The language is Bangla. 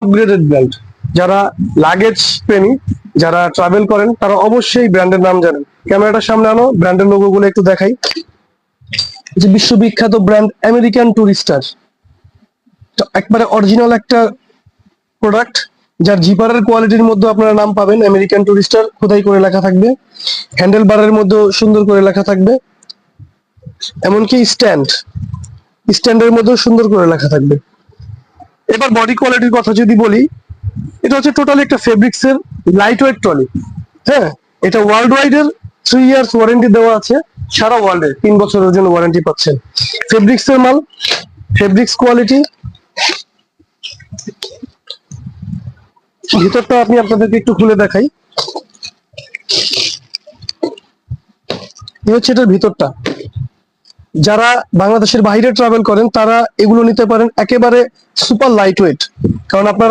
Upgraded brand. যারা লাগেজ প্রেমী, যারা ট্রাভেল করেন, তারা অবশ্যই ব্র্যান্ডের নাম জানেন। ক্যামেরাটার সামনে আনো, ব্র্যান্ডের লোগো গুলো একটু দেখাই। যে বিশ্ববিখ্যাত ব্র্যান্ড আমেরিকান টুরিস্টার, একবারে অরিজিনাল একটা প্রোডাক্ট, যার জিপারের কোয়ালিটির মধ্যে আপনারা নাম পাবেন আমেরিকান টুরিস্টার খোদাই করে লেখা থাকবে, হ্যান্ডেল বারের মধ্যে সুন্দর করে লেখা থাকবে, এমনকি স্ট্যান্ডের মধ্যেও সুন্দর করে লেখা থাকবে। এবার বডি কোয়ালিটির কথা যদি বলি, এটা হচ্ছে টোটালি একটা ফেব্রিক্স এর লাইট ওয়েট ট্রলি। হ্যাঁ, এটা ওয়ার্ল্ড ওয়াইড এর 3 ইয়ার্স ওয়ারেন্টি দেওয়া আছে। সারা ওয়ার্ল্ডে 3 বছরের জন্য ওয়ারেন্টি পাচ্ছেন। ফেব্রিক্স এর মাল, ফেব্রিক্স কোয়ালিটি। ভিতরটা আপনি আপনাদেরকে একটু খুলে দেখাই। এই হচ্ছে এটার ভিতরটা। যারা বাংলাদেশের বাইরে ট্রাভেল করেন তারা এগুলো নিতে পারেন, একেবারে সুপার লাইট ওয়েট। কারণ আপনারা